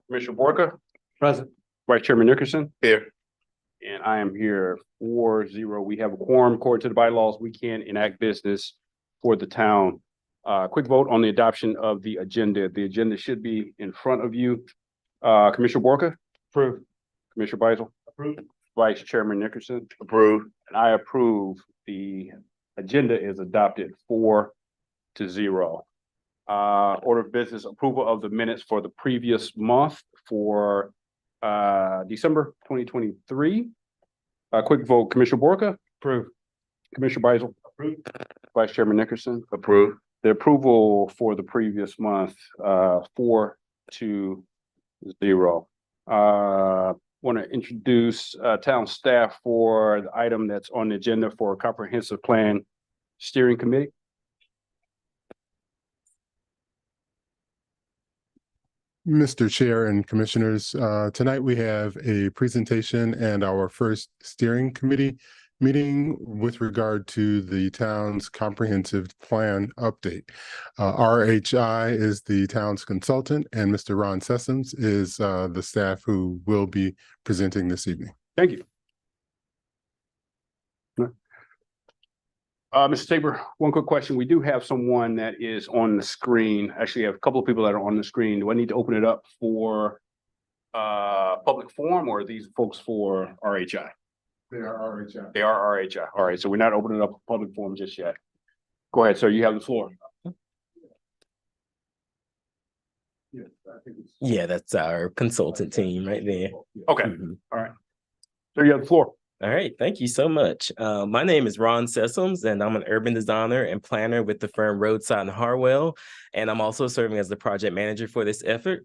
Commissioner Borka, Present. Vice Chairman Nickerson, Here. and I am here 4-0. We have a quorum according to the bylaws. We can enact business for the town. Quick vote on the adoption of the agenda. The agenda should be in front of you. Commissioner Borka? Approved. Commissioner Beisel? Approved. Vice Chairman Nickerson? Approved. And I approve. The agenda is adopted 4-0. Order of business, approval of the minutes for the previous month for December 2023. Quick vote, Commissioner Borka? Approved. Commissioner Beisel? Approved. Vice Chairman Nickerson? Approved. The approval for the previous month, 4-0. Want to introduce town staff for the item that's on the agenda for a comprehensive plan steering committee. Mr. Chair and Commissioners, tonight we have a presentation and our first steering committee meeting with regard to the town's comprehensive plan update. RHI is the town's consultant, and Mr. Ron Sessoms is the staff who will be presenting this evening. Thank you. Mr. Tabor, one quick question. We do have someone that is on the screen. Actually, I have a couple of people that are on the screen. Do I need to open it up for public forum, or are these folks for RHI? They are RHI. They are RHI. All right, so we're not opening up a public forum just yet. Go ahead, sir. You have the floor. Yeah, that's our consultant team right there. Okay. All right. So you have the floor. All right, thank you so much. My name is Ron Sessoms, and I'm an urban designer and planner with the firm Roadside and Harwell, and I'm also serving as the project manager for this effort.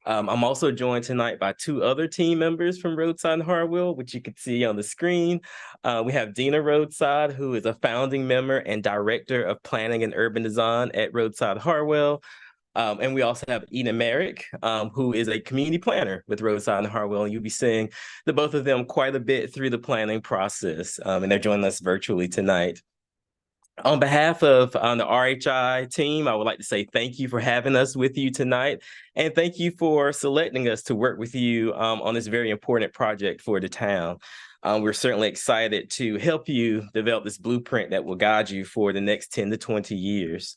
I'm also joined tonight by two other team members from Roadside and Harwell, which you can see on the screen. We have Dina Roadside, who is a founding member and director of planning and urban design at Roadside Harwell. And we also have Ina Merrick, who is a community planner with Roadside and Harwell. And you'll be seeing the both of them quite a bit through the planning process. And they're joining us virtually tonight. On behalf of the RHI team, I would like to say thank you for having us with you tonight. And thank you for selecting us to work with you on this very important project for the town. We're certainly excited to help you develop this blueprint that will guide you for the next 10 to 20 years.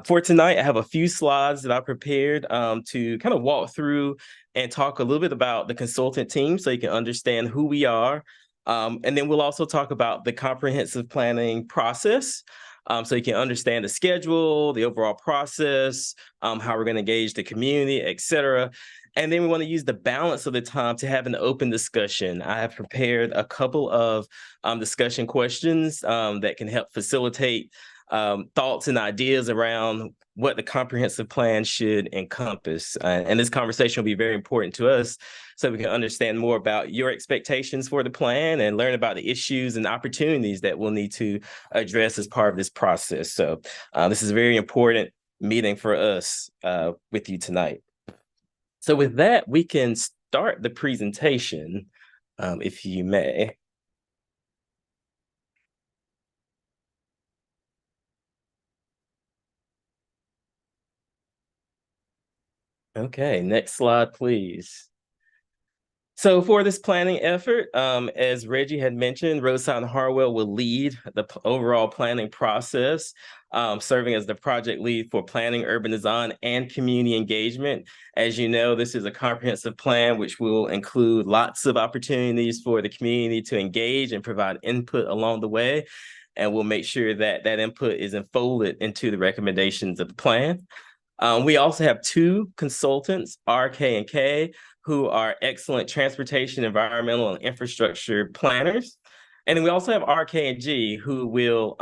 For tonight, I have a few slides that I prepared to kind of walk through and talk a little bit about the consultant team so you can understand who we are. And then we'll also talk about the comprehensive planning process so you can understand the schedule, the overall process, how we're going to engage the community, et cetera. And then we want to use the balance of the time to have an open discussion. I have prepared a couple of discussion questions that can help facilitate thoughts and ideas around what the comprehensive plan should encompass. And this conversation will be very important to us so we can understand more about your expectations for the plan and learn about the issues and opportunities that we'll need to address as part of this process. So this is a very important meeting for us with you tonight. So with that, we can start the presentation, if you may. Okay, next slide, please. So for this planning effort, as Reggie had mentioned, Roadside and Harwell will lead the overall planning process, serving as the project lead for planning, urban design, and community engagement. As you know, this is a comprehensive plan which will include lots of opportunities for the community to engage and provide input along the way. And we'll make sure that that input is enfolded into the recommendations of the plan. We also have two consultants, RK&K, who are excellent transportation, environmental, and infrastructure planners. And then we also have RK&G, who will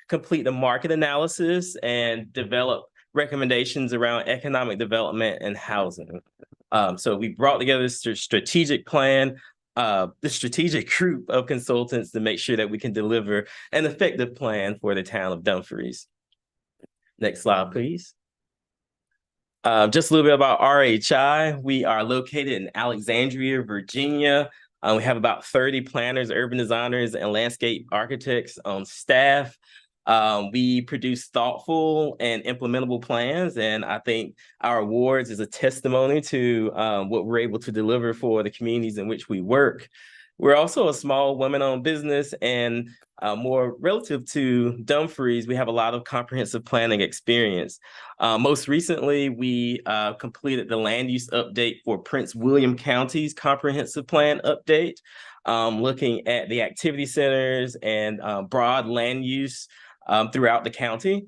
complete the market analysis and develop recommendations around economic development and housing. So we brought together this strategic plan, the strategic group of consultants to make sure that we can deliver an effective plan for the town of Dumfries. Next slide, please. Just a little bit about RHI. We are located in Alexandria, Virginia. We have about 30 planners, urban designers, and landscape architects on staff. We produce thoughtful and implementable plans, and I think our awards is a testimony to what we're able to deliver for the communities in which we work. We're also a small women-owned business, and more relative to Dumfries, we have a lot of comprehensive planning experience. Most recently, we completed the land use update for Prince William County's comprehensive plan update, looking at the activity centers and broad land use throughout the county.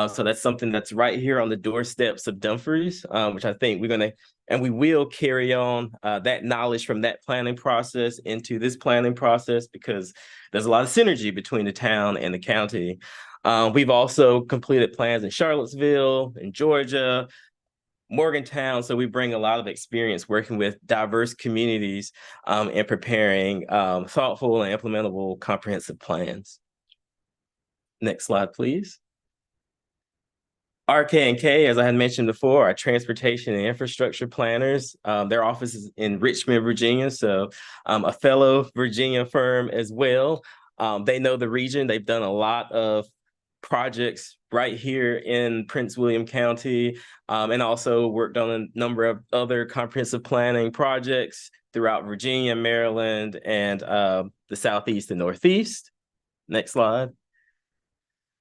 So that's something that's right here on the doorsteps of Dumfries, which I think we will carry on that knowledge from that planning process into this planning process, because there's a lot of synergy between the town and the county. We've also completed plans in Charlottesville, in Georgia, Morgantown. So we bring a lot of experience working with diverse communities and preparing thoughtful and implementable comprehensive plans. Next slide, please. RK&K, as I had mentioned before, are transportation and infrastructure planners. Their office is in Richmond, Virginia, so a fellow Virginia firm as well. They know the region. They've done a lot of projects right here in Prince William County, and also worked on a number of other comprehensive planning projects throughout Virginia, Maryland, and the Southeast and Northeast. Next slide.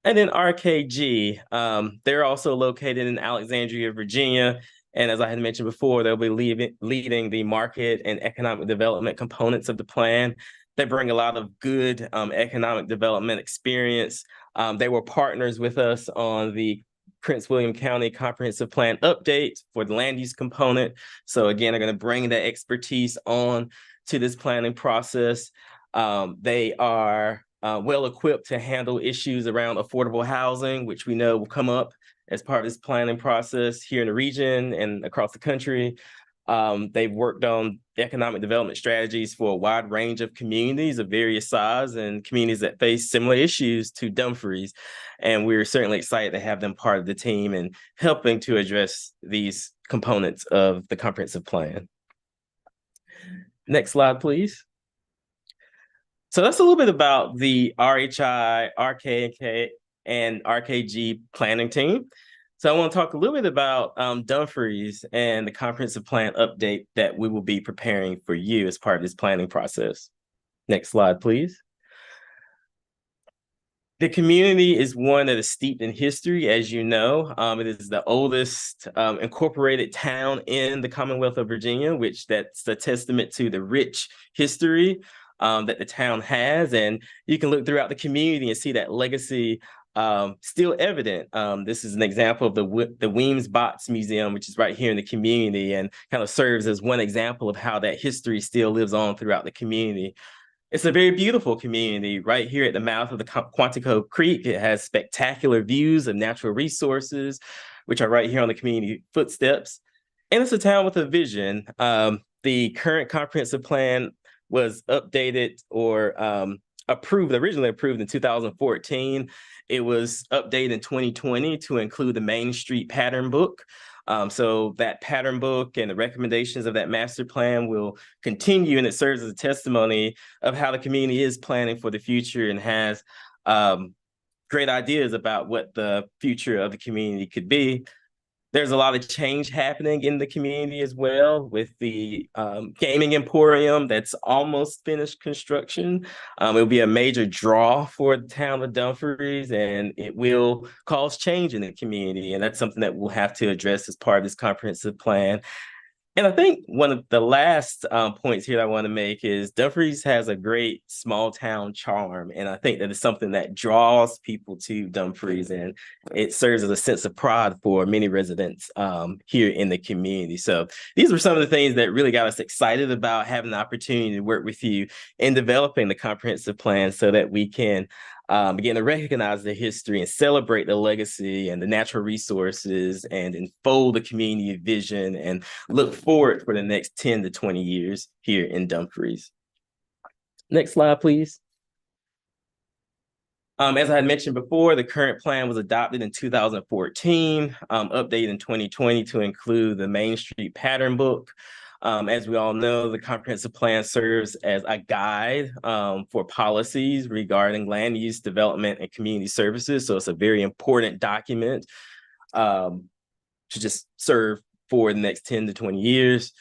And then RKG, they're also located in Alexandria, Virginia. And as I had mentioned before, they'll be leading the market and economic development components of the plan. They bring a lot of good economic development experience. They were partners with us on the Prince William County Comprehensive Plan update for the land use component. So again, they're going to bring that expertise on to this planning process. They are well equipped to handle issues around affordable housing, which we know will come up as part of this planning process here in the region and across the country. They've worked on economic development strategies for a wide range of communities of various size and communities that face similar issues to Dumfries. And we're certainly excited to have them part of the team and helping to address these components of the comprehensive plan. Next slide, please. So that's a little bit about the RHI, RK&K, and RKG planning team. So I want to talk a little bit about Dumfries and the comprehensive plan update that we will be preparing for you as part of this planning process. Next slide, please. The community is one that is steeped in history, as you know. It is the oldest incorporated town in the Commonwealth of Virginia, which that's a testament to the rich history that the town has. And you can look throughout the community and see that legacy still evident. This is an example of the Weems Botts Museum, which is right here in the community and kind of serves as one example of how that history still lives on throughout the community. It's a very beautiful community right here at the mouth of the Quantico Creek. It has spectacular views of natural resources, which are right here on the community footsteps. And it's a town with a vision. The current comprehensive plan was updated or originally approved in 2014. It was updated in 2020 to include the Main Street Pattern Book. So that pattern book and the recommendations of that master plan will continue, and it serves as a testimony of how the community is planning for the future and has great ideas about what the future of the community could be. There's a lot of change happening in the community as well, with the gaming emporium that's almost finished construction. It'll be a major draw for the town of Dumfries, and it will cause change in the community. And that's something that we'll have to address as part of this comprehensive plan. And I think one of the last points here that I want to make is Dumfries has a great small town charm. And I think that is something that draws people to Dumfries, and it serves as a sense of pride for many residents here in the community. So these were some of the things that really got us excited about having the opportunity to work with you in developing the comprehensive plan so that we can begin to recognize the history and celebrate the legacy and the natural resources and unfold the community vision and look forward for the next 10 to 20 years here in Dumfries. Next slide, please. As I had mentioned before, the current plan was adopted in 2014, updated in 2020 to include the Main Street Pattern Book. As we all know, the comprehensive plan serves as a guide for policies regarding land use, development, and community services. So it's a very important document to just serve for the next 10 to 20 years.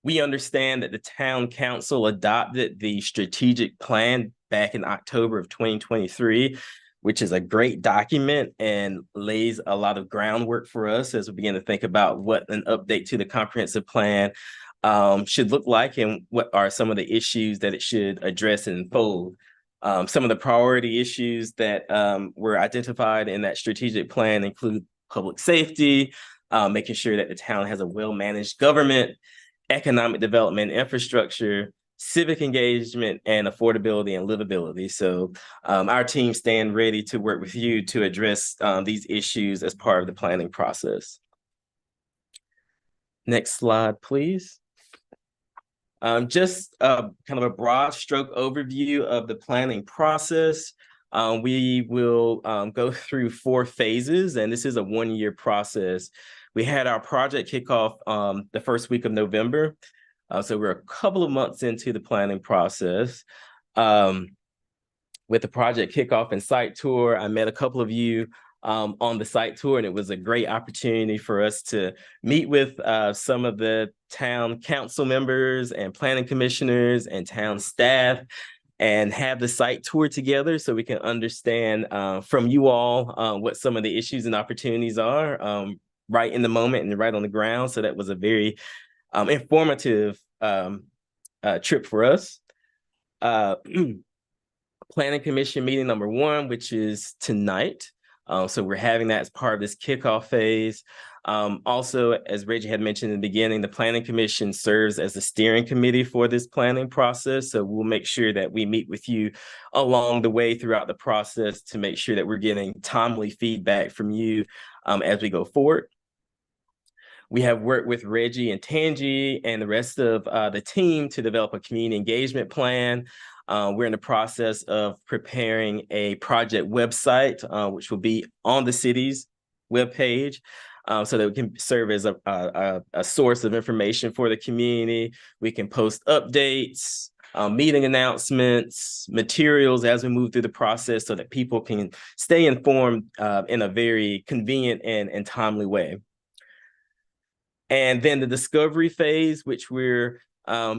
We understand that the town council adopted the strategic plan back in October of 2023, which is a great document and lays a lot of groundwork for us as we begin to think about what an update to the comprehensive plan should look like and what are some of the issues that it should address and unfold. Some of the priority issues that were identified in that strategic plan include public safety, making sure that the town has a well-managed government, economic development, infrastructure, civic engagement, and affordability and livability. So our team stand ready to work with you to address these issues as part of the planning process. Next slide, please. Just kind of a broad stroke overview of the planning process. We will go through 4 phases, and this is a 1-year process. We had our project kickoff the first week of November. So we're a couple of months into the planning process. With the project kickoff and site tour, I met a couple of you on the site tour, and it was a great opportunity for us to meet with some of the town council members and planning commissioners and town staff and have the site tour together so we can understand from you all what some of the issues and opportunities are right in the moment and right on the ground. So that was a very informative trip for us. Planning Commission meeting number 1, which is tonight. So we're having that as part of this kickoff phase. Also, as Reggie had mentioned in the beginning, the Planning Commission serves as the steering committee for this planning process. So we'll make sure that we meet with you along the way throughout the process to make sure that we're getting timely feedback from you as we go forward. We have worked with Reggie and Tangi and the rest of the team to develop a community engagement plan. We're in the process of preparing a project website, which will be on the city's webpage, so that we can serve as a source of information for the community. We can post updates, meeting announcements, materials as we move through the process so that people can stay informed in a very convenient and timely way. And then the discovery phase, which we're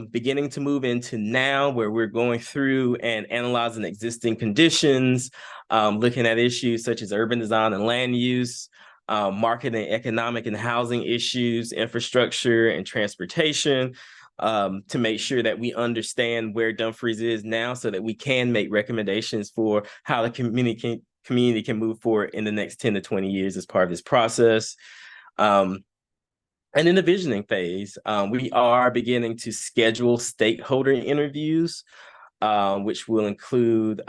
beginning to move into now, where we're going through and analyzing existing conditions, looking at issues such as urban design and land use, marketing, economic and housing issues, infrastructure and transportation, to make sure that we understand where Dumfries is now so that we can make recommendations for how the community can move forward in the next 10 to 20 years as part of this process. And in the visioning phase, we are beginning to schedule stakeholder interviews, which will include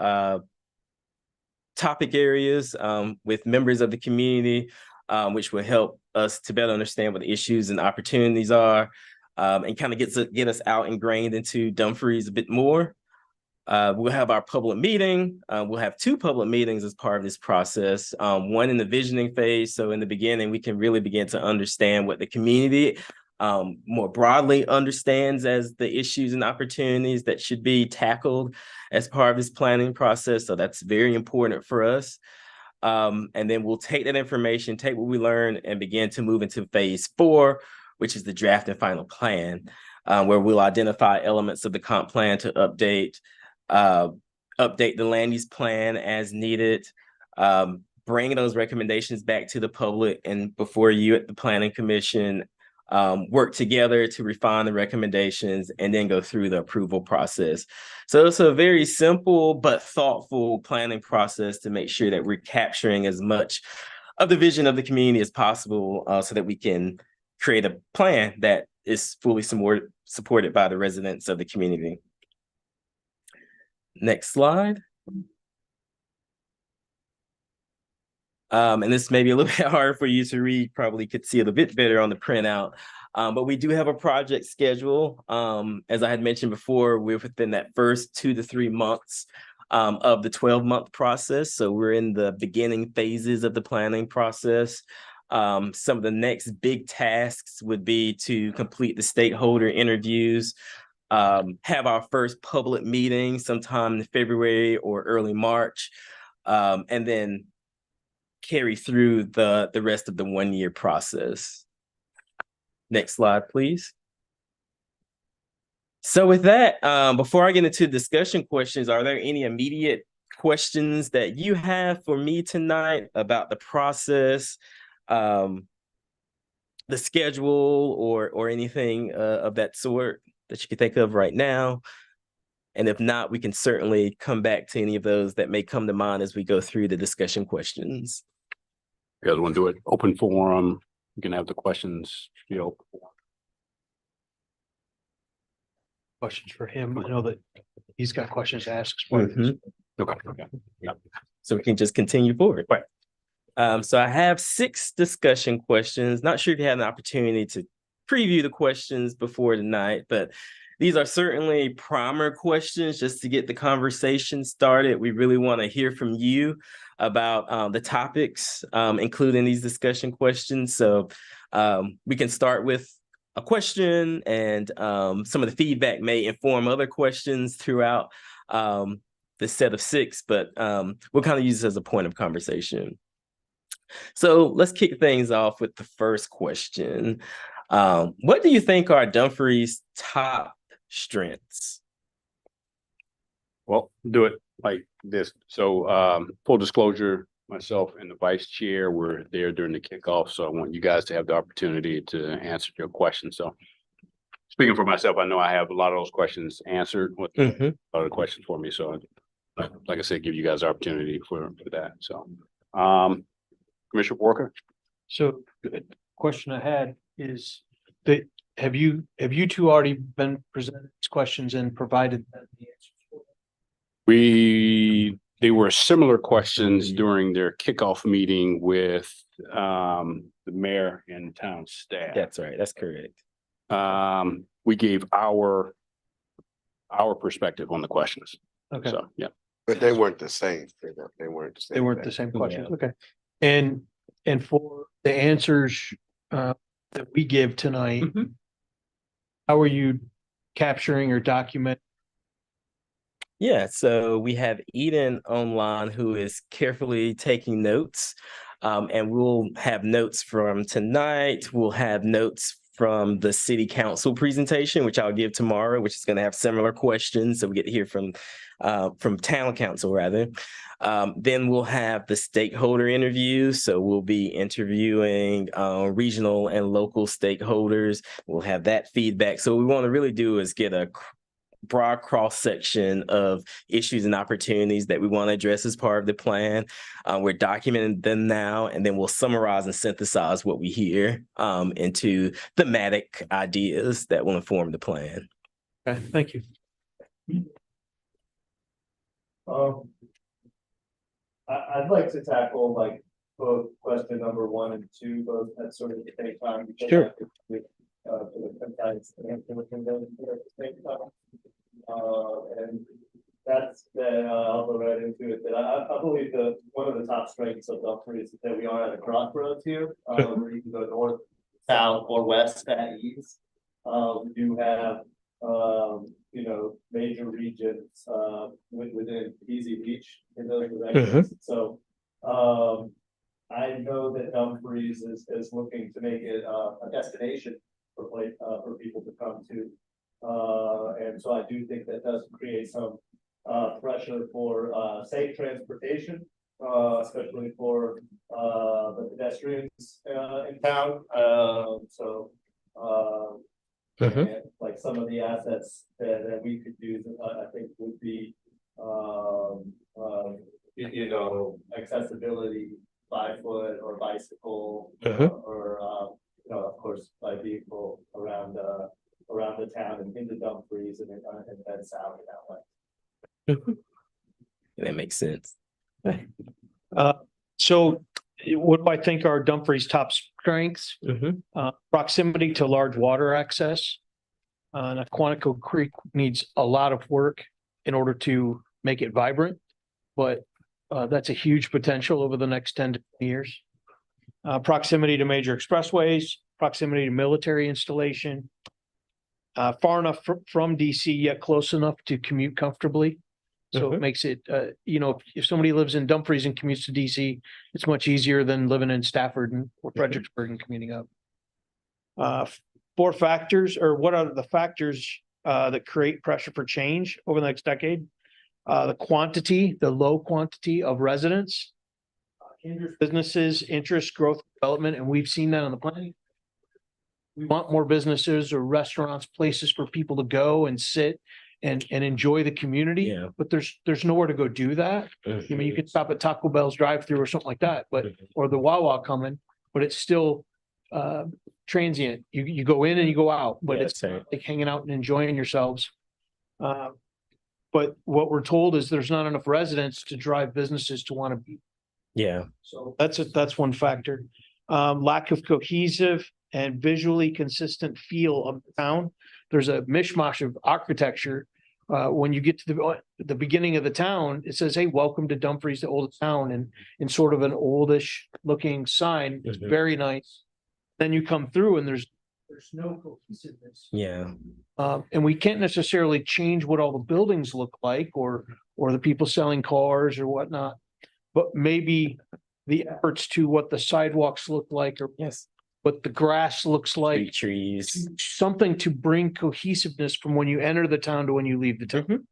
topic areas with members of the community, which will help us to better understand what the issues and opportunities are, and kind of get us out ingrained into Dumfries a bit more. We'll have our public meeting. We'll have 2 public meetings as part of this process. One in the visioning phase. So in the beginning, we can really begin to understand what the community more broadly understands as the issues and opportunities that should be tackled as part of this planning process. So that's very important for us. And then we'll take that information, take what we learn, and begin to move into phase 4, which is the draft and final plan, where we'll identify elements of the comp plan to update the land use plan as needed, bring those recommendations back to the public and before you at the Planning Commission, work together to refine the recommendations and then go through the approval process. So it's a very simple but thoughtful planning process to make sure that we're capturing as much of the vision of the community as possible, so that we can create a plan that is fully supported by the residents of the community. Next slide. And this may be a little bit hard for you to read, probably could see it a bit better on the printout. But we do have a project schedule. As I had mentioned before, we're within that first 2 to 3 months of the 12-month process. So we're in the beginning phases of the planning process. Some of the next big tasks would be to complete the stakeholder interviews, have our first public meeting sometime in February or early March, and then carry through the rest of the 1-year process. Next slide, please. So with that, before I get into discussion questions, are there any immediate questions that you have for me tonight about the process, the schedule, or anything of that sort that you can think of right now? And if not, we can certainly come back to any of those that may come to mind as we go through the discussion questions. You guys want to do it open forum? You can have the questions, Questions for him. I know that he's got questions to ask. Mhm. Okay. Yeah. So we can just continue forward. Right. So I have 6 discussion questions. Not sure if you had an opportunity to preview the questions before tonight, but these are certainly primer questions just to get the conversation started. We really want to hear from you about the topics, including these discussion questions. So we can start with a question, and some of the feedback may inform other questions throughout the set of 6, but we'll kind of use this as a point of conversation. So let's kick things off with the first question. What do you think are Dumfries' top strengths? Well, do it like this. So full disclosure, myself and the vice chair were there during the kickoff. So I want you guys to have the opportunity to answer your questions. So speaking for myself, I know I have a lot of those questions answered with a lot of the questions for me. So like I said, give you guys the opportunity for that. So Commissioner Walker. So the question I had is that have you two already been presented these questions and provided the answers for them? They were similar questions during their kickoff meeting with the mayor and town staff. That's right. That's correct. We gave our perspective on the questions. Okay. So, yeah. But they weren't the same. They weren't the same. They weren't the same questions. Okay. And for the answers that we give tonight, how are you capturing or documenting? Yeah, so we have Eden online who is carefully taking notes, and we'll have notes from tonight. We'll have notes from the city council presentation, which I'll give tomorrow, which is going to have similar questions. So we get to hear from town council rather. Then we'll have the stakeholder interviews. So we'll be interviewing regional and local stakeholders. We'll have that feedback. So what we want to really do is get a broad cross-section of issues and opportunities that we want to address as part of the plan. We're documenting them now, and then we'll summarize and synthesize what we hear into thematic ideas that will inform the plan. Okay, thank you. I'd like to tackle like both question number 1 and 2, both at sort of the same time. Sure. And that's I'll go right into it. That I believe that one of the top strengths of Dumfries is that we are at a crossroads here, where you can go north, south, or west at ease. We do have major regions within easy reach in those directions. So I know that Dumfries is looking to make it a destination for people to come to. And so I do think that does create some pressure for safe transportation, especially for the pedestrians in town. And like some of the assets that we could use, I think would be accessibility by foot or bicycle, or of course by vehicle around the town and into Dumfries and then south that way. That makes sense. So what do I think are Dumfries' top strengths? Proximity to large water access. Quantico Creek needs a lot of work in order to make it vibrant, but that's a huge potential over the next 10 to 20 years. proximity to major expressways, proximity to military installation, far enough from DC yet close enough to commute comfortably. So it makes it, if somebody lives in Dumfries and commutes to DC, it's much easier than living in Stafford or Fredericksburg and commuting up. 4 factors, or what are the factors that create pressure for change over the next decade? The low quantity of residents, hinders businesses, interest, growth, development, and we've seen that on the planning. We want more businesses or restaurants, places for people to go and sit and enjoy the community. Yeah. But there's nowhere to go do that. I mean, you could stop at Taco Bell's drive-through or something like that, but, or the Wawa coming, but it's still transient. You go in and you go out, but Yeah, it's same. like hanging out and enjoying yourselves. But what we're told is there's not enough residents to drive businesses to want to be. Yeah. So that's one factor. Lack of cohesive and visually consistent feel of the town. There's a mishmash of architecture. When you get to the beginning of the town, it says, "Hey, welcome to Dumfries, the oldest town," and in sort of an oldish looking sign. It's very nice. Then you come through and there's no cohesiveness. Yeah. And we can't necessarily change what all the buildings look like or the people selling cars or whatnot. But maybe the efforts to what the sidewalks look like or Yes. what the grass looks like, Big trees. something to bring cohesiveness from when you enter the town to when you leave the town.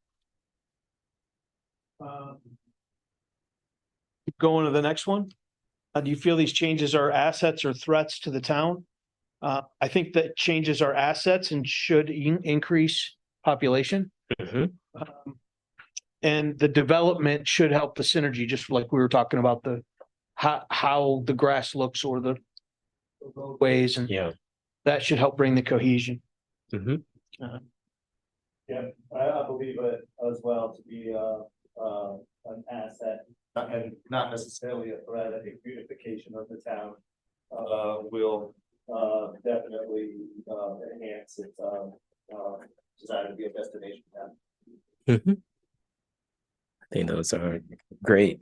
Going to the next one. Do you feel these changes are assets or threats to the town? I think that changes are assets and should increase population. And the development should help the synergy, just like we were talking about how the grass looks or the roadways, and Yeah. that should help bring the cohesion. Yeah, I believe it as well to be an asset, and not necessarily a threat. I think beautification of the town will definitely enhance its desire to be a destination town. I think those are great.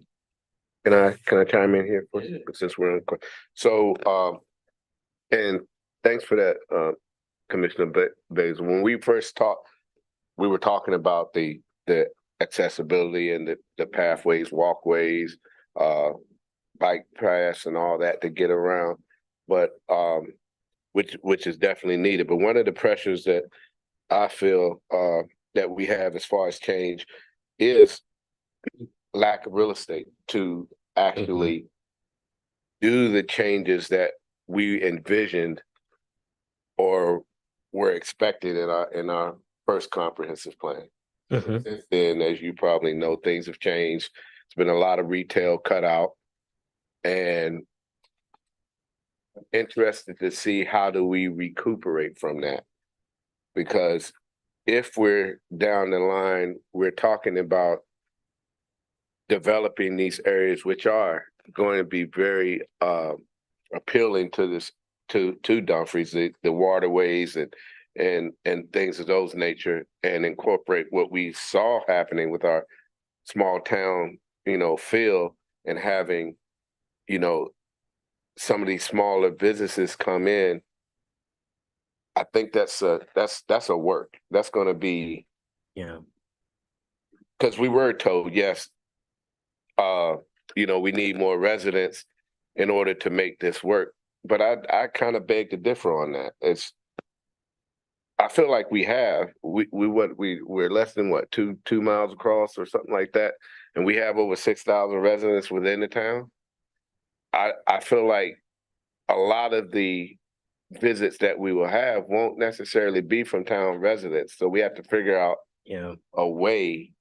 Can I chime in here since we're on? So, and thanks for that, Commissioner Bays. When we first talked, we were talking about the accessibility and the pathways, walkways, bike paths and all that to get around, but which is definitely needed. But one of the pressures that I feel that we have as far as change is lack of real estate to actually do the changes that we envisioned or were expected in our first comprehensive plan. Since then, as you probably know, things have changed. It's been a lot of retail cut out, and I'm interested to see how do we recuperate from that, because if we're down the line, we're talking about developing these areas which are going to be very appealing to Dumfries, the waterways and things of those nature, and incorporate what we saw happening with our small town, feel, and having, some of these smaller businesses come in. I think that's a work. That's going to be, because we were told, yes, we need more residents in order to make this work. But I kind of beg to differ on that. I feel like we're less than two miles across or something like that, and we have over 6,000 residents within the town. I feel like a lot of the visits that we will have won't necessarily be from town residents. So we have to figure out a way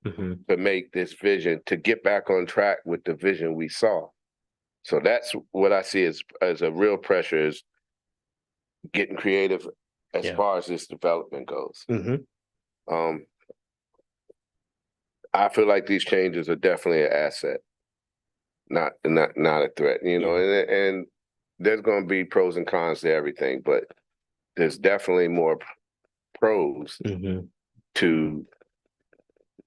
to make this vision, to get back on track with the vision we saw. So that's what I see as a real pressure, is getting creative as far as this development goes. I feel like these changes are definitely an asset, not a threat, and there's going to be pros and cons to everything, but there's definitely more pros to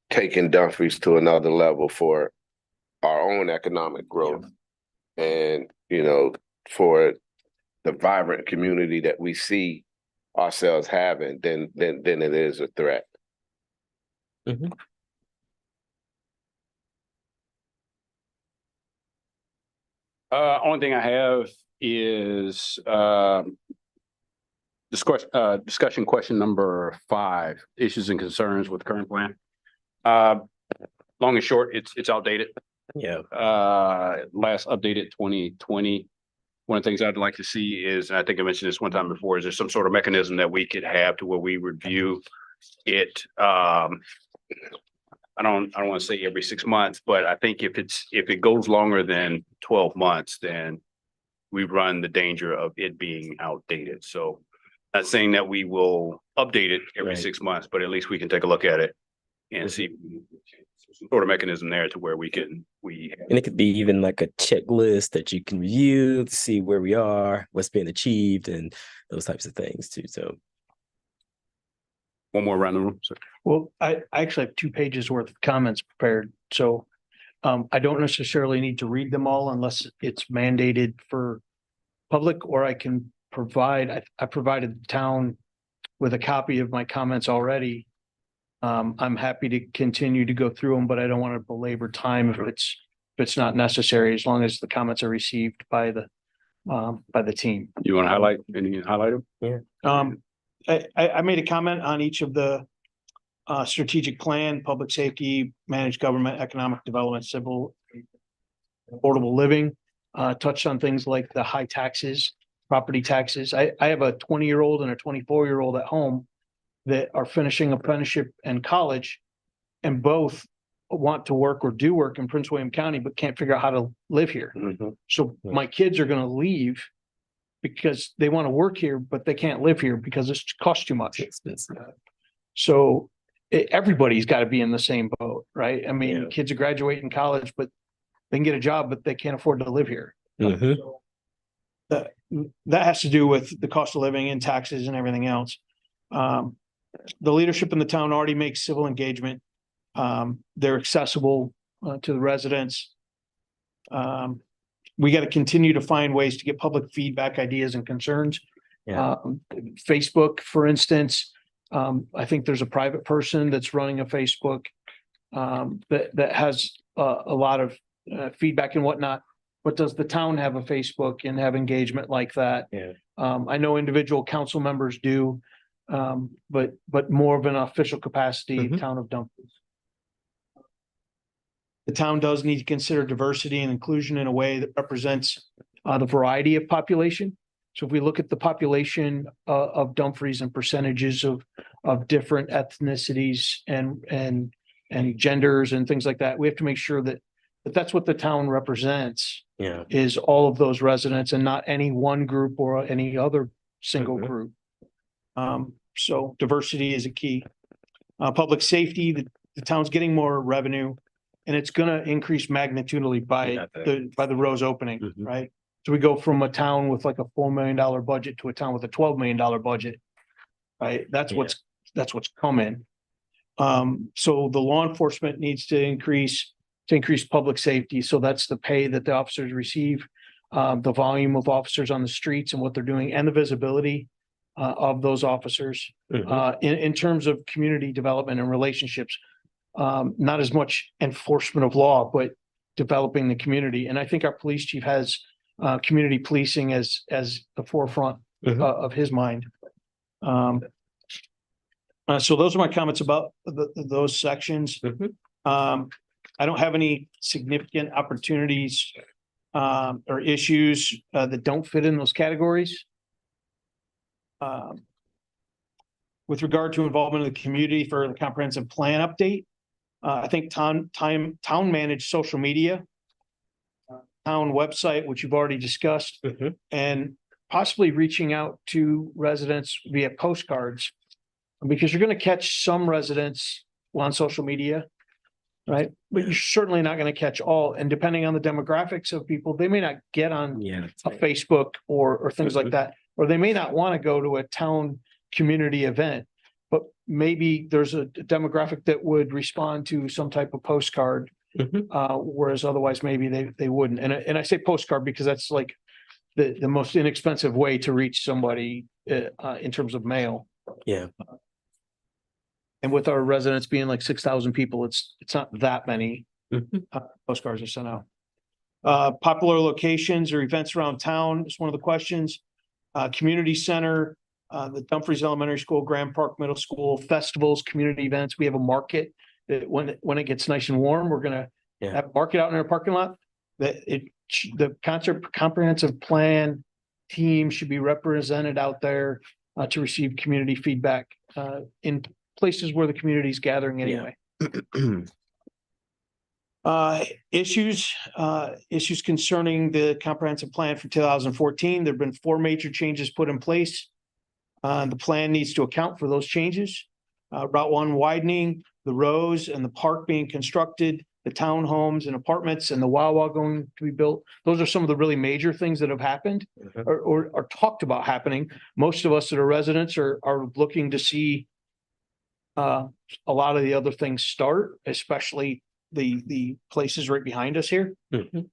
taking Dumfries to another level for our own economic growth and, know, for the vibrant community that we see ourselves having, then it is a threat. Mhm. Only thing I have is, discussion question number 5, issues and concerns with current plan. Long and short, it's outdated. Yeah. Last updated 2020. One of the things I'd like to see is, and I think I mentioned this one time before, is there some sort of mechanism that we could have to where we review it? I don't want to say every 6 months, but I think if it goes longer than 12 months, then we run the danger of it being outdated. So not saying that we will update it every Right. 6 months, but at least we can take a look at it and see some sort of mechanism there to where we And it could be even like a checklist that you can review to see where we are, what's being achieved, and those types of things too. So one more around the room. So Well, I actually have 2 pages worth of comments prepared, so I don't necessarily need to read them all unless it's mandated for public, or I can provide, I provided the town with a copy of my comments already. I'm happy to continue to go through them, but I don't want to belabor time if it's not necessary, as long as the comments are received by the team. you want to highlight them? I made a comment on each of the strategic plan, public safety, managed government, economic development, civil, affordable living, touched on things like the high taxes, property taxes. I have a 20-year-old and a 24-year-old at home that are finishing apprenticeship and college, and both want to work or do work in Prince William County, but can't figure out how to live here. So my kids are going to leave because they want to work here, but they can't live here because it's cost too much. So everybody's got to be in the same boat, right? I mean, Yeah. kids are graduating college, but they can get a job, but they can't afford to live here. Mhm. So that has to do with the cost of living and taxes and everything else. The leadership in the town already makes civil engagement. They're accessible to the residents. We got to continue to find ways to get public feedback, ideas, and concerns. Yeah. Facebook, for instance, I think there's a private person that's running a Facebook that has a lot of feedback and whatnot. But does the town have a Facebook and have engagement like that? Yeah. I know individual council members do, but more of an official capacity, Mhm. town of Dumfries. The town does need to consider diversity and inclusion in a way that represents the variety of population. So if we look at the population of Dumfries and percentages of different ethnicities and genders and things like that, we have to make sure that that's what the town represents, Yeah. is all of those residents and not any one group or any other single Mhm. group. So diversity is a key. Public safety, the town's getting more revenue, and it's gonna increase magnitudinally Yeah, by the roads opening, Mhm. right? So we go from a town with like a $4 million budget to a town with a $12 million budget, right? That's Yeah. what's coming. So the law enforcement needs to increase public safety. So that's the pay that the officers receive, the volume of officers on the streets and what they're doing, and the visibility of those officers. Mhm. In terms of community development and relationships, not as much enforcement of law, but developing the community. And I think our police chief has community policing as the forefront Mhm. of his mind. So those are my comments about those sections. Mhm. I don't have any significant opportunities or issues that don't fit in those categories. With regard to involvement of the community for the comprehensive plan update, I think town managed social media, town website, which you've already discussed, Mhm. and possibly reaching out to residents via postcards, because you're going to catch some residents on social media, right? But you're certainly not going to catch all. And depending on the demographics of people, they may not get on Yeah. that's a right. Facebook or things like Mhm. that, or they may not want to go to a town community event. But maybe there's a demographic that would respond to some type of postcard, Mhm. whereas otherwise maybe they wouldn't. And I say postcard because that's like the most inexpensive way to reach somebody in terms of mail. Yeah. And with our residents being like 6,000 people, it's not that many Mhm. postcards are sent out. Popular locations or events around town is one of the questions. Community center, the Dumfries Elementary School, Grand Park Middle School, festivals, community events. We have a market that when it gets nice and warm, we're gonna Yeah. have a market out in our parking lot. The comprehensive plan team should be represented out there to receive community feedback in places where the community is gathering anyway. Issues concerning the comprehensive plan for 2014. There've been 4 major changes put in place. The plan needs to account for those changes. Route 1 widening, the rows and the park being constructed, the townhomes and apartments and the Wawa going to be built. Those are some of the really major things that have happened Mhm. or are talked about happening. Most of us that are residents are looking to see a lot of the other things start, especially the places right behind us here. Mhm.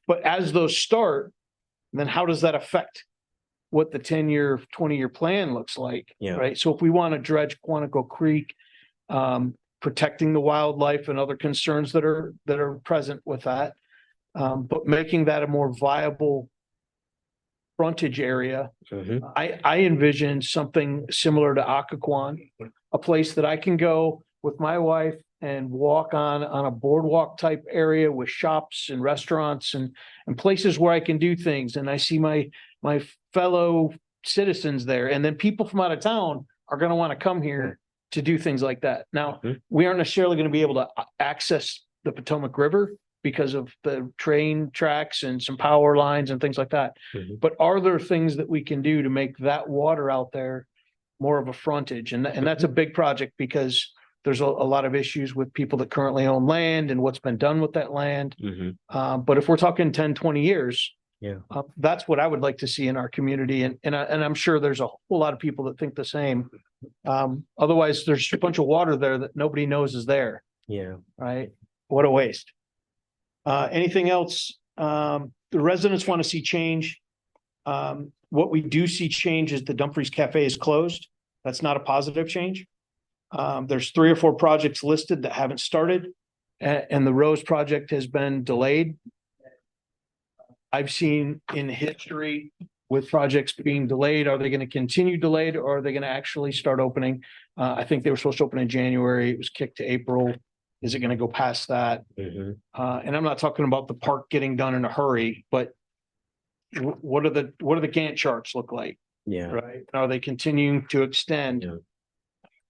But as those start, then how does that affect what the 10-year, 20-year plan looks like? Yeah. Right. So if we want to dredge Quantico Creek, protecting the wildlife and other concerns that are present with that, but making that a more viable frontage area. Mhm. I envision something similar to Occoquan, a place that I can go with my wife and walk on a boardwalk type area with shops and restaurants and places where I can do things. And I see my fellow citizens there. And then people from out of town are going to want to come here to do things like that. Now, Mhm. we aren't necessarily going to be able to access the Potomac River because of the train tracks and some power lines and things like that. Mhm. But are there things that we can do to make that water out there more of a frontage? And that's a big project because there's a lot of issues with people that currently own land and what's been done with that land. Mhm. But if we're talking 10, 20 years, Yeah. that's what I would like to see in our community. And I'm sure there's a whole lot of people that think the same. Otherwise, there's a bunch of water there that nobody knows is there, Yeah. right? What a waste. Anything else? The residents want to see change. What we do see change is the Dumfries Cafe is closed. That's not a positive change. There's 3 or 4 projects listed that haven't started, and the Rose project has been delayed. I've seen in history with projects being delayed, are they going to continue delayed or are they going to actually start opening? I think they were supposed to open in January. It was kicked to April. Is it going to go past that? Mhm. And I'm not talking about the park getting done in a hurry, but what do the Gantt charts look like? Yeah. Right? Are they continuing to extend Yeah.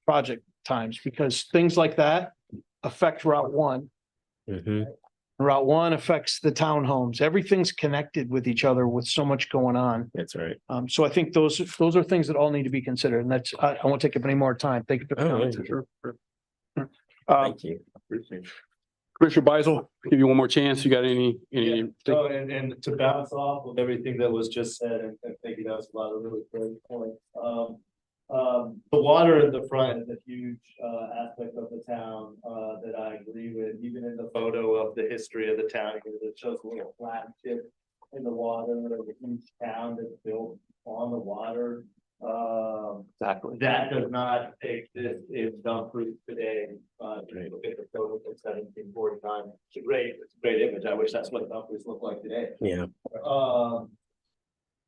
project times? Because things like that affect Route 1. Mhm. Route 1 affects the townhomes. Everything's connected with each other with so much going on. That's right. So I think those are things that all need to be considered. And that's, I won't take up any more time. Thank you for the Oh, comments. yeah. Uh, Thank you. Commissioner Beisel, give you one more chance. You got any? So, and to bounce off of everything that was just said, and thank you, that was a lot of really great points. The water in the front is a huge, aspect of the town, that I agree with, even in the photo of the history of the town, because it shows a little flagship in the water, a huge town that's built on the water. Exactly. That does not exist in Dumfries today. If you look at the photo from 1749, it's a great image. I wish that's what Dumfries looked like today. Yeah.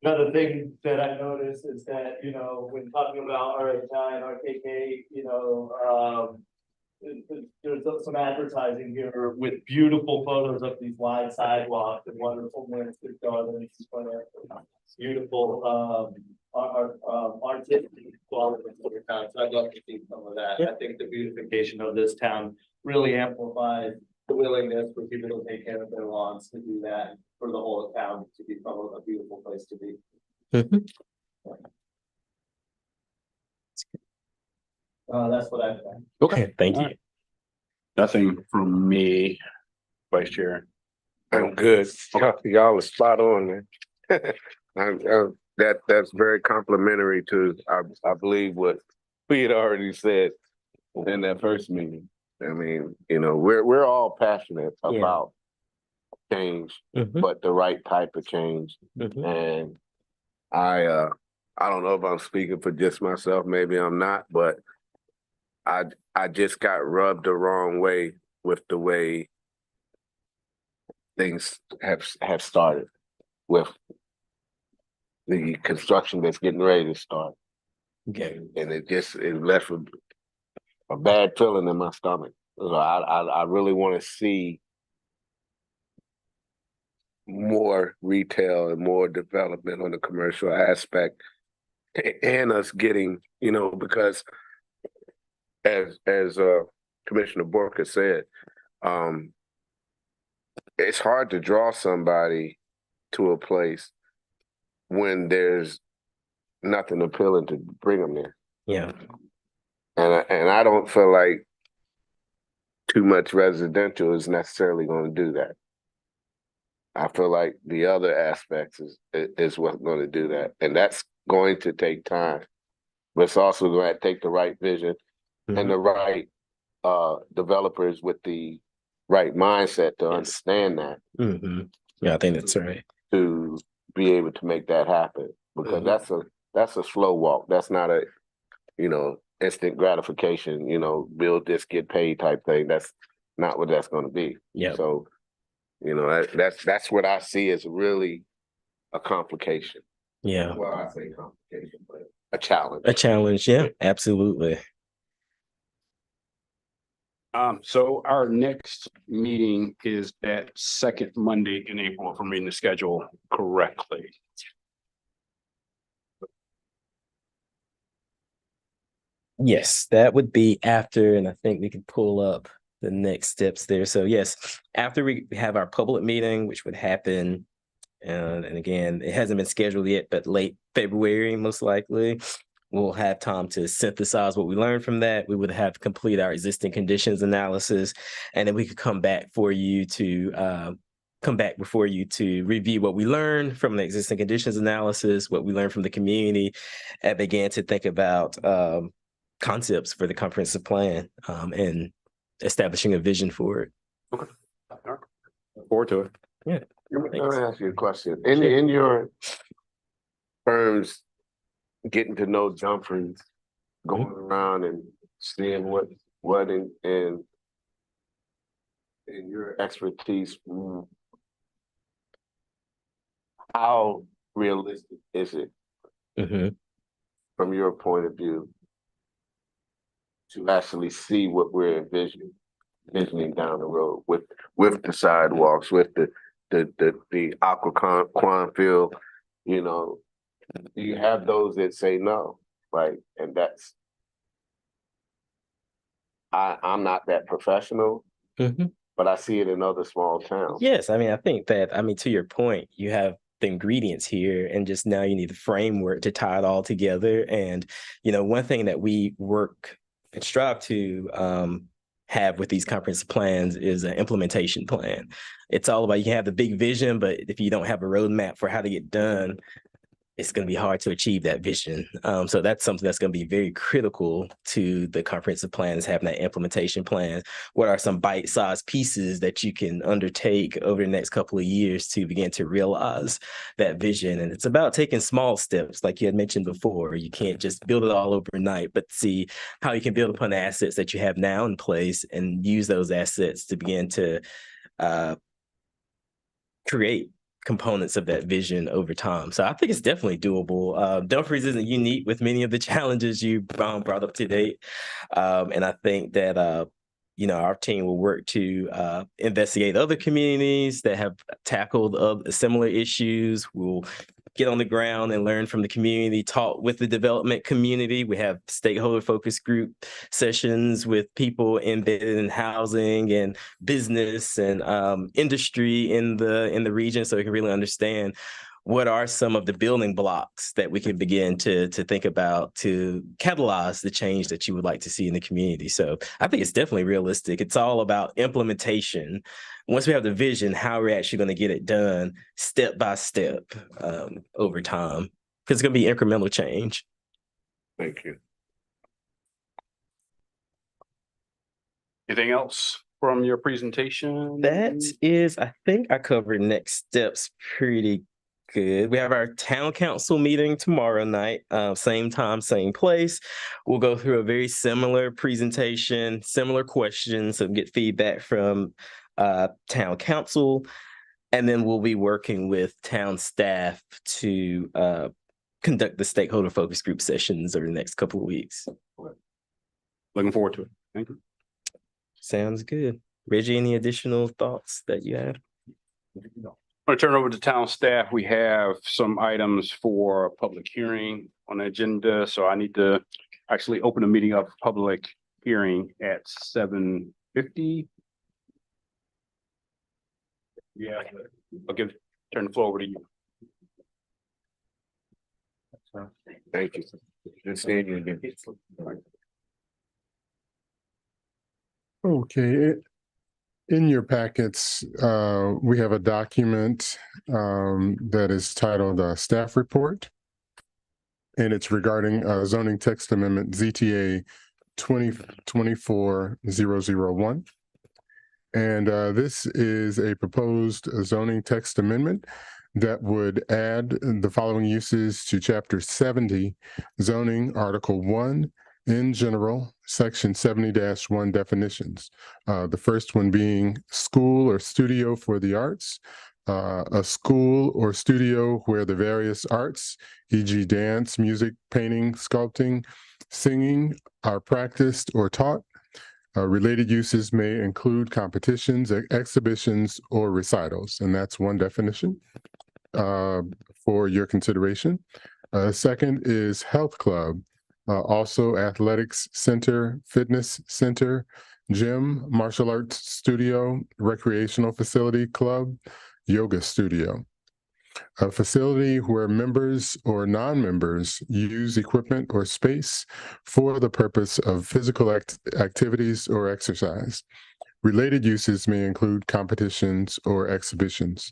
Another thing that I noticed is that, when talking about RHI and RKK, there's some advertising here with beautiful photos of these wide sidewalks and wonderful landscape gardens. Beautiful, artistic quality of the town. So I'd love to see some of that. I think the beautification of this town really amplifies the willingness for people to take care of their lawns, to do that, for the whole town to become a beautiful place to be. Mhm. That's what I've done. Okay. Thank All you. right. Nothing from me, Vice Chair. I'm good. Y'all are spot on, man. That's very complimentary to, I believe, what we had already said in that first meeting. I mean, we're all passionate Yeah. about change, Mhm, but the right type of change. mhm. And I don't know if I'm speaking for just myself, maybe I'm not, but I just got rubbed the wrong way with the way things have started with the construction that's getting ready to start. Okay. And it left a bad feeling in my stomach. So I really want to see more retail and more development on the commercial aspect and us getting, because as Commissioner Borka said, it's hard to draw somebody to a place when there's nothing appealing to bring them there. Yeah. And I don't feel like too much residential is necessarily going to do that. I feel like the other aspects is what's going to do that. And that's going to take time. But it's also going to take the right vision and the right developers with the right mindset to understand that, Yeah, I think that's right. to be able to make that happen. Because that's a slow walk. That's not a, instant gratification, build this, get paid type thing. That's not what that's going to be. Yeah. So, that's what I see as really a complication. Yeah. Well, I say complication, but a challenge. A challenge. Yeah, absolutely. So our next meeting is that second Monday in April, if I'm reading the schedule correctly. Yes, that would be after, and I think we could pull up the next steps there. So yes, after we have our public meeting, which would happen, and again, it hasn't been scheduled yet, but late February, most likely, we'll have time to synthesize what we learned from that. We would have to complete our existing conditions analysis, and then we could come back before you to review what we learned from the existing conditions analysis, what we learned from the community, and begin to think about concepts for the comprehensive plan, and establishing a vision for it. Okay. All right. Look forward to it. Yeah. Let me ask you a question. Sure. In your firms, getting to know Dumfries, going around and seeing what in your expertise, how realistic is it from your point of view to actually see what we're envisioning down the road with the sidewalks, with the aqua field, you have those that say no, right? And that's, I'm not that professional, but I see it in other small towns. Yes, I mean, I think that, to your point, you have the ingredients here, and just now you need the framework to tie it all together. And, one thing that we work and strive to have with these comprehensive plans is an implementation plan. It's all about, you can have the big vision, but if you don't have a roadmap for how to get done, it's going to be hard to achieve that vision. So that's something that's going to be very critical to the comprehensive plan, is having that implementation plan. What are some bite-sized pieces that you can undertake over the next couple of years to begin to realize that vision? And it's about taking small steps, like you had mentioned before. You can't just build it all overnight, but see how you can build upon the assets that you have now in place and use those assets to begin to create components of that vision over time. So I think it's definitely doable. Dumfries isn't unique with many of the challenges you brought up to date. And I think that, our team will work to investigate other communities that have tackled similar issues. We'll get on the ground and learn from the community, talk with the development community. We have stakeholder focus group sessions with people embedded in housing and business and industry in the region, so we can really understand what are some of the building blocks that we can begin to think about to catalyze the change that you would like to see in the community. So I think it's definitely realistic. It's all about implementation. Once we have the vision, how we're actually going to get it done step by step over time, because it's going to be incremental change. Thank you. Anything else from your presentation? That is, I think I covered next steps pretty good. We have our town council meeting tomorrow night, same time, same place. We'll go through a very similar presentation, similar questions, and get feedback from town council. And then we'll be working with town staff to conduct the stakeholder focus group sessions over the next couple of weeks. Looking forward to it. Thank you. Sounds good. Reggie, any additional thoughts that you have? I'm going to turn over to town staff. We have some items for a public hearing on the agenda, so I need to actually open the meeting up, public hearing at 7:50. Yeah, I'll turn the floor over to you. Thank you. Good seeing you again. Okay, in your packets, we have a document that is titled Staff Report. And it's regarding zoning text amendment ZTA 2024-001. And this is a proposed zoning text amendment that would add the following uses to Chapter 70, zoning, Article 1, in general, Section 70-1 definitions. The first one being school or studio for the arts, a school or studio where the various arts, e.g. dance, music, painting, sculpting, singing, are practiced or taught. Related uses may include competitions, exhibitions, or recitals, and that's one definition for your consideration. Second is health club, also athletics center, fitness center, gym, martial arts studio, recreational facility, club, yoga studio. A facility where members or non-members use equipment or space for the purpose of physical activities or exercise. Related uses may include competitions or exhibitions.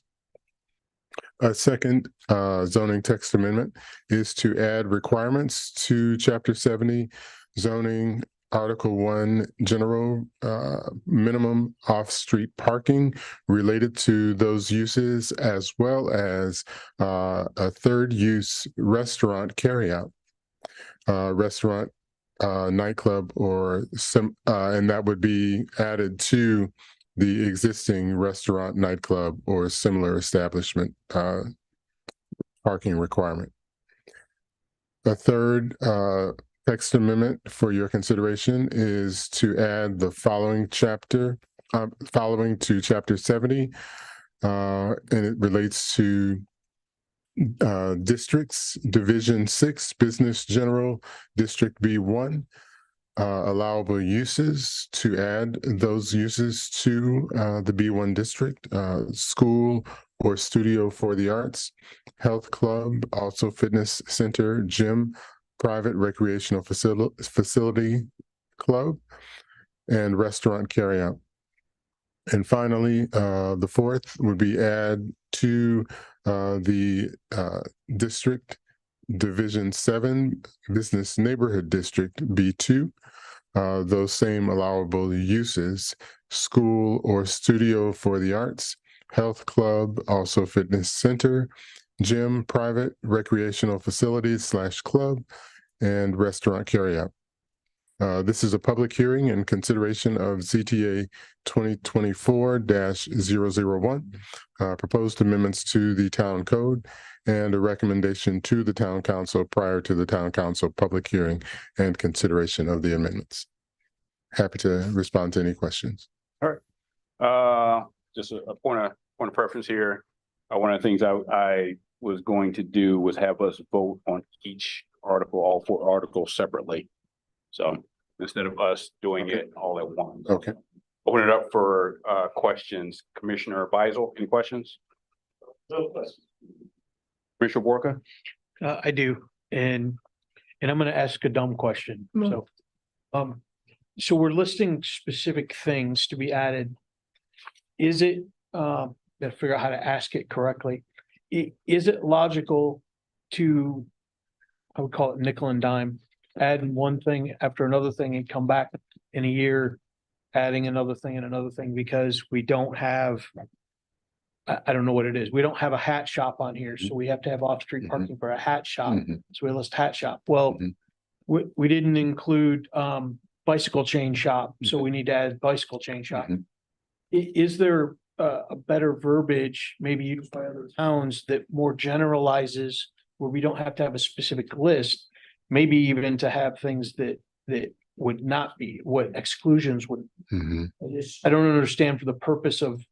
A second zoning text amendment is to add requirements to Chapter 70 zoning, Article 1, general minimum off-street parking related to those uses, as well as a third use restaurant carryout, restaurant, nightclub, or some, and that would be added to the existing restaurant, nightclub, or similar establishment parking requirement. A third text amendment for your consideration is to add the following chapter, following to Chapter 70, and it relates to districts, Division 6, Business General, District B1, allowable uses, to add those uses to the B1 district, school or studio for the arts, health club, also fitness center, gym, private recreational facility club, and restaurant carryout. And finally, the fourth would be add to the district Division 7 Business Neighborhood District B2, those same allowable uses, school or studio for the arts, health club, also fitness center, gym, private recreational facilities / club, and restaurant carryout. This is a public hearing and consideration of ZTA 2024-001, proposed amendments to the town code, and a recommendation to the town council prior to the town council public hearing and consideration of the amendments. Happy to respond to any questions. Just a point of preference here. One of the things I was going to do was have us vote on each article, all 4 articles separately. So instead of us doing it all at once. Okay. Open it up for questions. Commissioner Beisel, any questions? No questions. Commissioner Borka? I do, and I'm gonna ask a dumb question, so. So we're listing specific things to be added. Is it, gotta figure out how to ask it correctly. Is it logical to, I would call it nickel and dime, add one thing after another thing and come back in a year adding another thing and another thing because we don't have. I don't know what it is. We don't have a hat shop on here, so we have to have off-street Mhm. parking for a hat shop. Mhm. So we list hat shop. Well, Mhm. we didn't include bicycle chain shop, so we need to add bicycle chain shop. Mhm. Is there a better verbiage, maybe used by other towns that more generalizes where we don't have to have a specific list? Maybe even to have things that would not be, what exclusions would. Mhm. I don't understand for the purpose of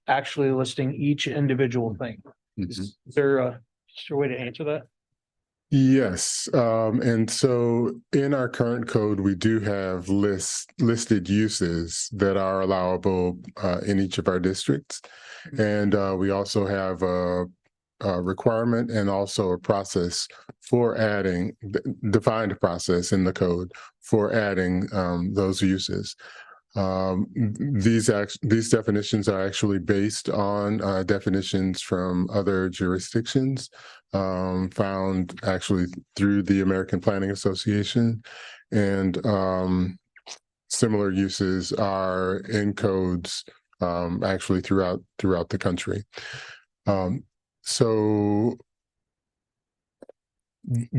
actually listing each individual thing. Mhm. Is there is there a way to answer that? Yes, and so in our current code, we do have listed uses that are allowable in each of our districts. And we also have a requirement and also a process for adding, defined process in the code for adding those uses. These definitions are actually based on definitions from other jurisdictions found actually through the American Planning Association, and similar uses are in codes actually throughout the country. So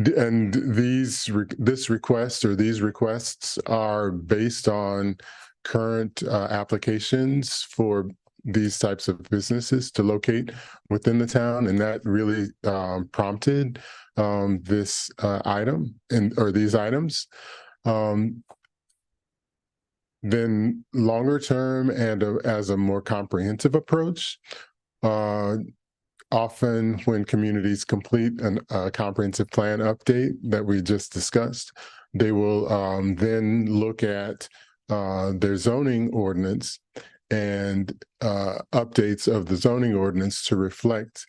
and this request or these requests are based on current applications for these types of businesses to locate within the town, and that really prompted this item or these items. Then longer term and as a more comprehensive approach, often when communities complete a comprehensive plan update that we just discussed, they will then look at their zoning ordinance and updates of the zoning ordinance to reflect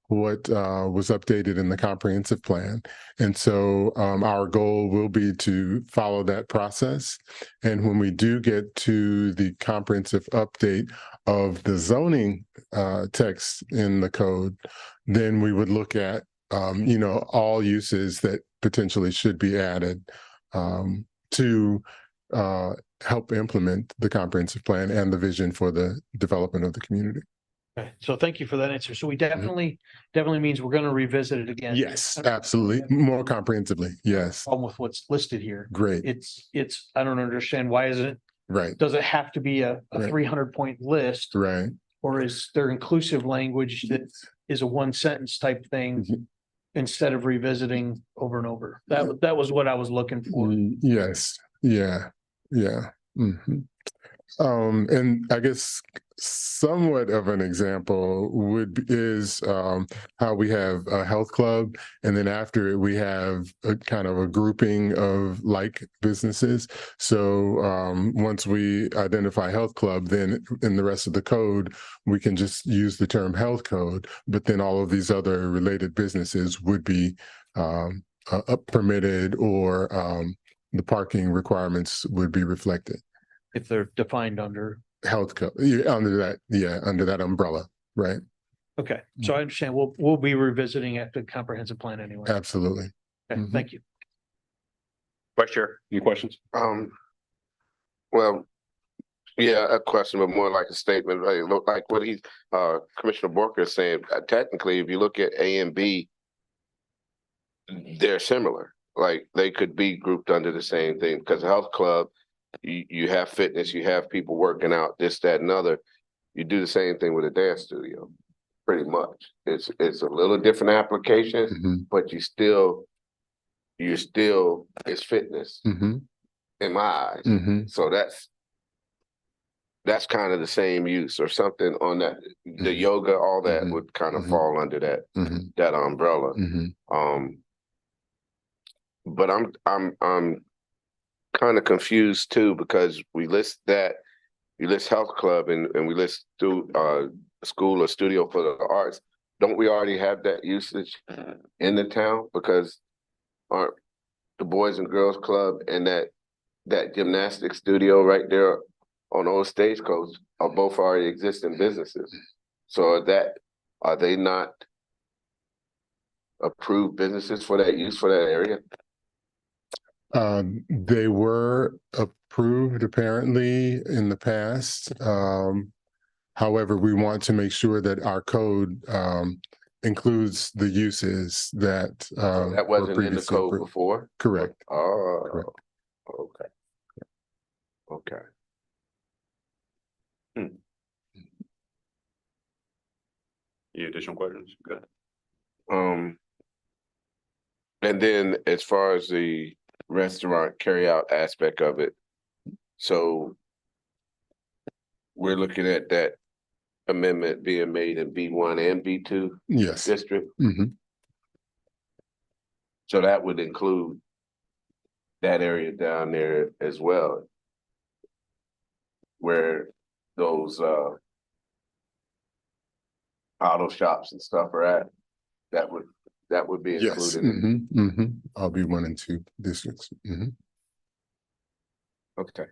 what was updated in the comprehensive plan. And so our goal will be to follow that process. And when we do get to the comprehensive update of the zoning text in the code, then we would look at, all uses that potentially should be added to help implement the comprehensive plan and the vision for the development of the community. Okay, so thank you for that answer. So we definitely means we're gonna revisit it again. Yes, absolutely. More comprehensively. Yes. Problem with what's listed here. Great. It's, I don't understand, why isn't it, Right. does it have to be a Right. 300-point list? Right. Or is there inclusive language that is a one sentence type thing Mhm. instead of revisiting over and over? That was what I was looking for. Yes. Yeah. Yeah. Mhm. And I guess somewhat of an example is how we have a health club, and then after it we have a kind of a grouping of like businesses. So once we identify health club, then in the rest of the code we can just use the term health code, but then all of these other related businesses would be permitted, or the parking requirements would be reflected. If they're defined under, Health code, under that umbrella, right? okay, so I understand. We'll be revisiting after the comprehensive plan anyway. Absolutely. Okay, Mhm. thank you. Vice Chair, any questions? Well, yeah, a question, but more like a statement, right? Look like what Commissioner Borker is saying, technically, if you look at A and B, they're similar. Like they could be grouped under the same thing, because health club, you have fitness, you have people working out, this, that, and other. You do the same thing with a dance studio, pretty much. It's a little different application, Mhm. but you're still, it's fitness Mhm. in my eyes. Mhm. So that's kind of the same use or something on that. The Mhm. yoga, all that Mhm. would kind of Mhm. fall under that Mhm. that umbrella. Mhm. But I'm kind of confused too, because we list health club and we list school or studio for the arts. Don't we already have that usage in the town? Because aren't the Boys and Girls Club and that gymnastics studio right there on Old Stagecoach are both already existing businesses? So are they not approved businesses for that use for that area? They were approved apparently in the past. However, we want to make sure that our code includes the uses that That were wasn't in the previously code approved. before? Correct. Oh, Correct. okay. Okay. Any additional questions? Good. And then as far as the restaurant carryout aspect of it, so we're looking at that amendment being made in B1 and B2 Yes. district, Mhm. so that would include that area down there as well, where those auto shops and stuff are at. That would be Yes. included. I'll be 1 and 2 districts. Okay.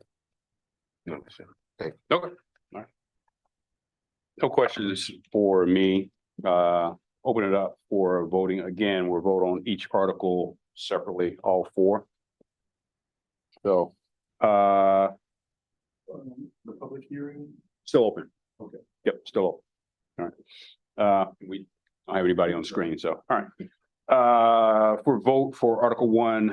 No, sure. Okay. All right. No questions for me. Open it up for voting. Again, we'll vote on each article separately, all 4. So, The public hearing? still open. Okay. Yep, still open. All right. We don't have anybody on screen, so, all right. For vote for Article 1,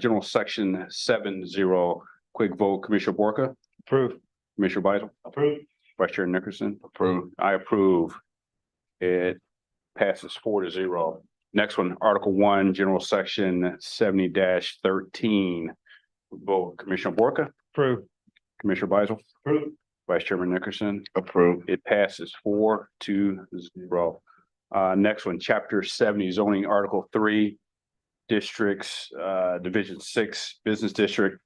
General Section 7-0, quick vote, Commissioner Borka, Approved. Commissioner Beidle, Approved. Vice Chair Nickerson. Approved. I approve. It passes 4-0. Next one, Article 1, General Section 70-13. Vote, Commissioner Borka, Approved. Commissioner Beidle, Approved. Vice Chairman Nickerson. Approved. It passes 4-0. Next one, Chapter 70 zoning, Article 3, districts, Division 6, Business District,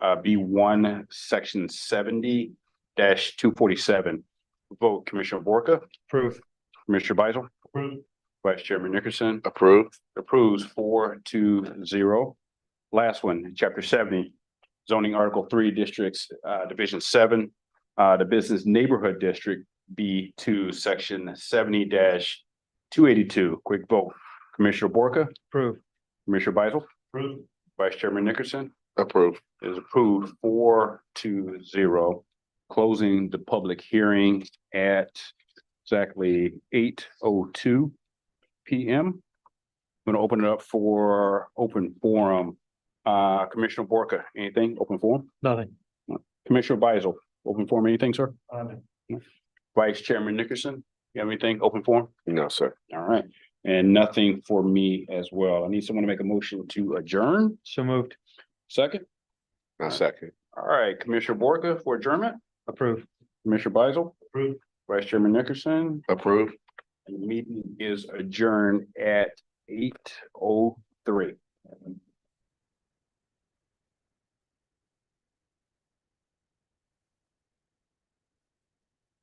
B1, Section 70-247. Vote, Commissioner Borka, Approved. Commissioner Beidle, Approved. Vice Chairman Nickerson. Approved. Approves 4-0. Last one, Chapter 70, zoning, Article 3, districts, Division 7, the Business Neighborhood District, B2, Section 70-282. Quick vote. Commissioner Borka, Approved. Commissioner Beidle, Approved. Vice Chairman Nickerson. Approved. Is approved 4-0. Closing the public hearing at exactly 8:02 PM. I'm going to open it up for open forum. Commissioner Borka, anything? Open forum? Nothing. Commissioner Beidle, open forum, anything, sir? Um, Vice Chairman Nickerson, you have anything? Open forum? No, sir. All right. And nothing for me as well. I need someone to make a motion to adjourn. So moved. Second. No, second. All right, Commissioner Borka for adjournment. Approved. Commissioner Beidle, Approved. Vice Chairman Nickerson. Approved. The meeting is adjourned at 8